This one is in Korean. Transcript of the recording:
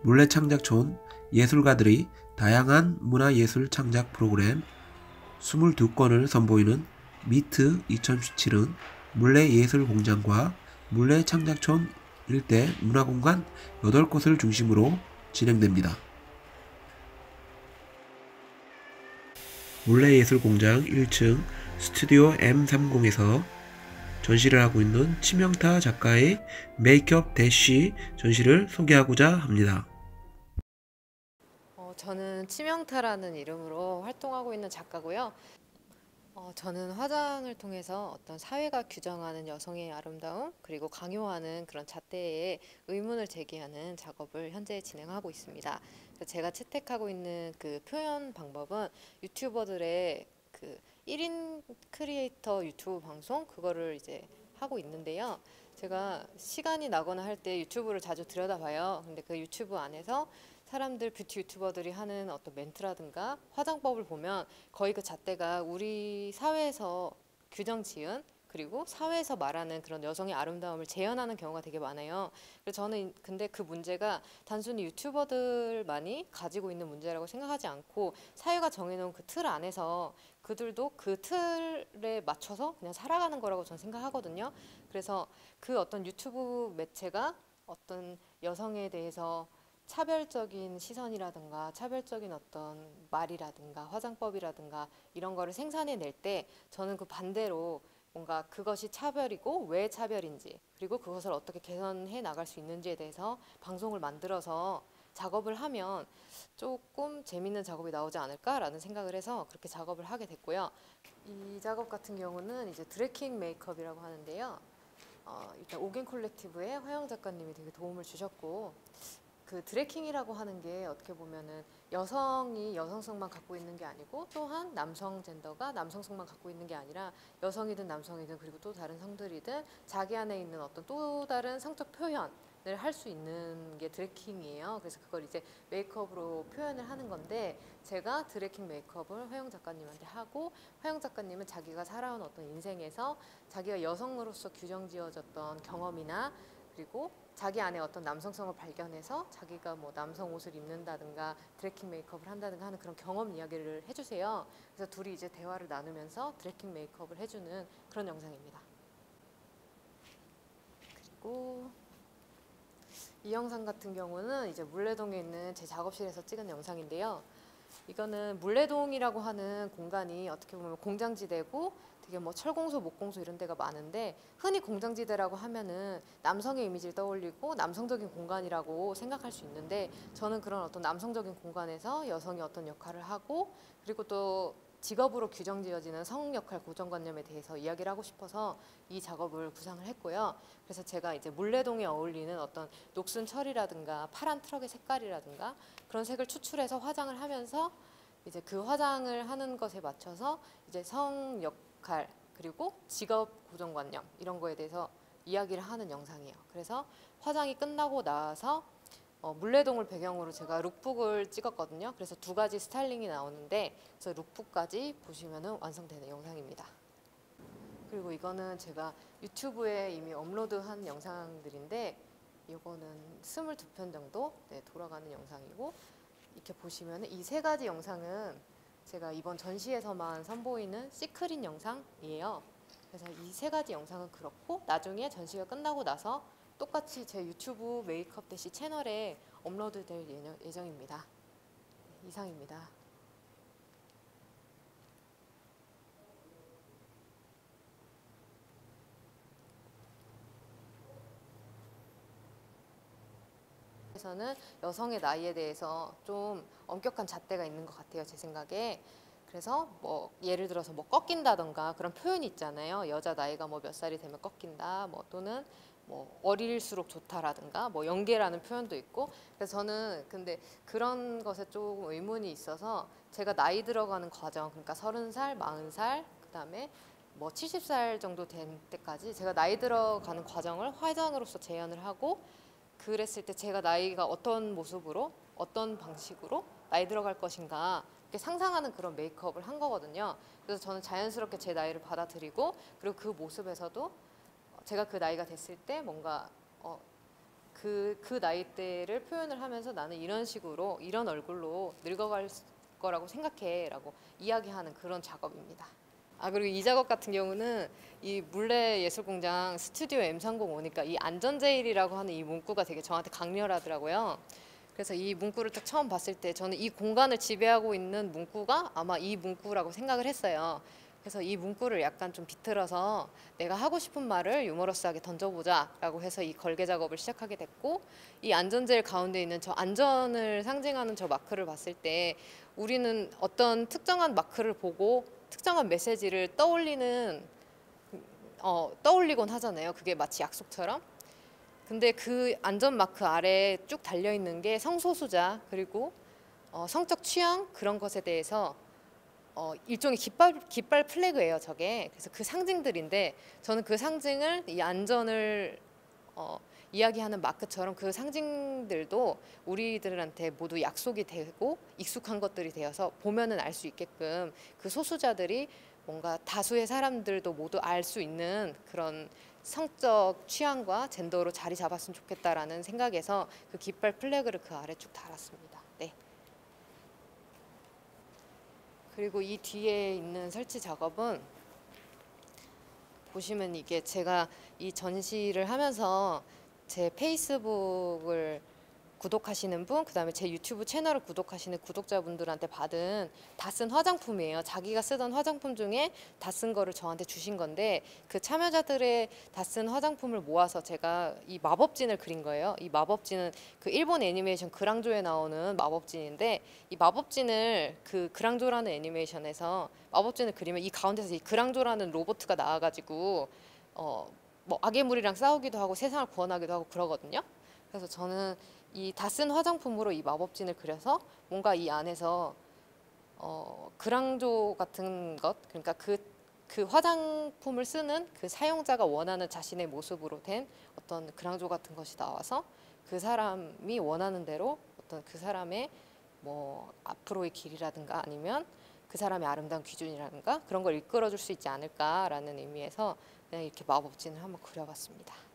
물레창작촌 예술가들의 다양한 문화예술 창작 프로그램 22건을 선보이는 미트 2017은 물레예술공장과 물레창작촌 일대 문화공간 8곳을 중심으로 진행됩니다. 물레예술공장 1층 스튜디오 M30에서 전시를 하고 있는 치명타 작가의 메이크업 대쉬 전시를 소개하고자 합니다. 저는 치명타라는 이름으로 활동하고 있는 작가고요. 저는 화장을 통해서 어떤 사회가 규정하는 여성의 아름다움 그리고 강요하는 그런 잣대에 의문을 제기하는 작업을 현재 진행하고 있습니다. 제가 채택하고 있는 그 표현 방법은 유튜버들의 그 1인 크리에이터 유튜브 방송 그거를 이제 하고 있는데요. 제가 시간이 나거나 할 때 유튜브를 자주 들여다봐요. 근데 그 유튜브 안에서 사람들 뷰티 유튜버들이 하는 어떤 멘트라든가 화장법을 보면 거의 그 잣대가 우리 사회에서 규정 지은 그리고 사회에서 말하는 그런 여성의 아름다움을 재현하는 경우가 되게 많아요. 그래서 저는 근데 그 문제가 단순히 유튜버들만이 가지고 있는 문제라고 생각하지 않고 사회가 정해놓은 그 틀 안에서 그들도 그 틀에 맞춰서 그냥 살아가는 거라고 저는 생각하거든요. 그래서 그 어떤 유튜브 매체가 어떤 여성에 대해서 차별적인 시선이라든가 차별적인 어떤 말이라든가 화장법이라든가 이런 거를 생산해낼 때 저는 그 반대로 뭔가 그것이 차별이고 왜 차별인지 그리고 그것을 어떻게 개선해 나갈 수 있는지에 대해서 방송을 만들어서 작업을 하면 조금 재밌는 작업이 나오지 않을까라는 생각을 해서 그렇게 작업을 하게 됐고요. 이 작업 같은 경우는 이제 드래킹 메이크업이라고 하는데요. 일단 오겐 콜렉티브의 화영 작가님이 되게 도움을 주셨고 그 드래킹이라고 하는 게 어떻게 보면은 여성이 여성성만 갖고 있는 게 아니고 또한 남성 젠더가 남성성만 갖고 있는 게 아니라 여성이든 남성이든 그리고 또 다른 성들이든 자기 안에 있는 어떤 또 다른 성적 표현을 할 수 있는 게 드래킹이에요. 그래서 그걸 이제 메이크업으로 표현을 하는 건데 제가 드래킹 메이크업을 화영 작가님한테 하고 화영 작가님은 자기가 살아온 어떤 인생에서 자기가 여성으로서 규정지어졌던 경험이나 그리고 자기 안에 어떤 남성성을 발견해서 자기가 뭐 남성 옷을 입는다든가 드래킹 메이크업을 한다든가 하는 그런 경험 이야기를 해주세요. 그래서 둘이 이제 대화를 나누면서 드래킹 메이크업을 해주는 그런 영상입니다. 그리고 이 영상 같은 경우는 이제 물레동에 있는 제 작업실에서 찍은 영상인데요. 이거는 물레동이라고 하는 공간이 어떻게 보면 공장지대고 되게 뭐 철공소, 목공소 이런 데가 많은데 흔히 공장지대라고 하면은 남성의 이미지를 떠올리고 남성적인 공간이라고 생각할 수 있는데 저는 그런 어떤 남성적인 공간에서 여성이 어떤 역할을 하고 그리고 또 직업으로 규정지어지는 성 역할 고정관념에 대해서 이야기를 하고 싶어서 이 작업을 구상을 했고요. 그래서 제가 이제 물레동에 어울리는 어떤 녹슨 철이라든가 파란 트럭의 색깔이라든가 그런 색을 추출해서 화장을 하면서 이제 그 화장을 하는 것에 맞춰서 이제 성 역할 그리고 직업 고정관념 이런 거에 대해서 이야기를 하는 영상이에요. 그래서 화장이 끝나고 나서 물레동을 배경으로 제가 룩북을 찍었거든요. 그래서 두 가지 스타일링이 나오는데 그래서 룩북까지 보시면 완성되는 영상입니다. 그리고 이거는 제가 유튜브에 이미 업로드한 영상들인데 이거는 22편 정도 돌아가는 영상이고 이렇게 보시면 이 세 가지 영상은 제가 이번 전시에서만 선보이는 시크릿 영상이에요. 그래서 이 세 가지 영상은 그렇고 나중에 전시가 끝나고 나서 똑같이 제 유튜브 메이크업 대시 채널에 업로드될 예정입니다. 이상입니다. 에서는 여성의 나이에 대해서 좀 엄격한 잣대가 있는 것 같아요, 제 생각에. 그래서 뭐 예를 들어서 뭐 꺾인다던가 그런 표현이 있잖아요. 여자 나이가 뭐 몇 살이 되면 꺾인다, 뭐 또는 뭐 어릴수록 좋다라든가 뭐 연계라는 표현도 있고. 그래서 저는 근데 그런 것에 조금 의문이 있어서 제가 나이 들어가는 과정, 그러니까 30살, 40살, 그다음에 뭐 70살 정도 된 때까지 제가 나이 들어가는 과정을 화장으로서 재현을 하고 그랬을 때 제가 나이가 어떤 모습으로 어떤 방식으로 나이 들어갈 것인가 이렇게 상상하는 그런 메이크업을 한 거거든요. 그래서 저는 자연스럽게 제 나이를 받아들이고 그리고 그 모습에서도 제가 그 나이가 됐을 때 뭔가 그 나이대를 표현을 하면서 나는 이런 식으로 이런 얼굴로 늙어갈 거라고 생각해라고 이야기하는 그런 작업입니다. 그리고 이 작업 같은 경우는 이 물레예술공장 스튜디오 M30 오니까 이 안전제일이라고 하는 이 문구가 되게 저한테 강렬하더라고요. 그래서 이 문구를 딱 처음 봤을 때 저는 이 공간을 지배하고 있는 문구가 아마 이 문구라고 생각을 했어요. 그래서 이 문구를 약간 좀 비틀어서 내가 하고 싶은 말을 유머러스하게 던져보자 라고 해서 이 걸개 작업을 시작하게 됐고, 이 안전제일 가운데 있는 저 안전을 상징하는 저 마크를 봤을 때 우리는 어떤 특정한 마크를 보고 특정한 메시지를 떠올리곤 하잖아요. 그게 마치 약속처럼. 근데 그 안전 마크 아래에 쭉 달려 있는 게 성소수자 그리고 성적 취향 그런 것에 대해서 일종의 깃발 플래그예요, 저게. 그래서 그 상징들인데 저는 그 상징을 이 안전을 이야기하는 마크처럼 그 상징들도 우리들한테 모두 약속이 되고 익숙한 것들이 되어서 보면은 알 수 있게끔 그 소수자들이 뭔가 다수의 사람들도 모두 알 수 있는 그런 성적 취향과 젠더로 자리 잡았으면 좋겠다라는 생각에서 그 깃발 플래그를 그 아래 쭉 달았습니다. 네. 그리고 이 뒤에 있는 설치 작업은 보시면 이게 제가 이 전시를 하면서 제 페이스북을 구독하시는 분, 그다음에 제 유튜브 채널을 구독하시는 구독자분들한테 받은 다 쓴 화장품이에요. 자기가 쓰던 화장품 중에 다 쓴 거를 저한테 주신 건데 그 참여자들의 다 쓴 화장품을 모아서 제가 이 마법진을 그린 거예요. 이 마법진은 그 일본 애니메이션 그랑조에 나오는 마법진인데 이 마법진을 그 그랑조라는 애니메이션에서 마법진을 그리면 이 가운데서 이 그랑조라는 로봇가 나와가지고 뭐 악의물이랑 싸우기도 하고 세상을 구원하기도 하고 그러거든요. 그래서 저는 이 다 쓴 화장품으로 이 마법진을 그려서 뭔가 이 안에서 그랑조 같은 것, 그러니까 그 화장품을 쓰는 그 사용자가 원하는 자신의 모습으로 된 어떤 그랑조 같은 것이 나와서 그 사람이 원하는 대로 어떤 그 사람의 뭐 앞으로의 길이라든가 아니면 그 사람의 아름다운 기준이라든가 그런 걸 이끌어 줄 수 있지 않을까라는 의미에서 그냥 이렇게 마법진을 한번 그려봤습니다.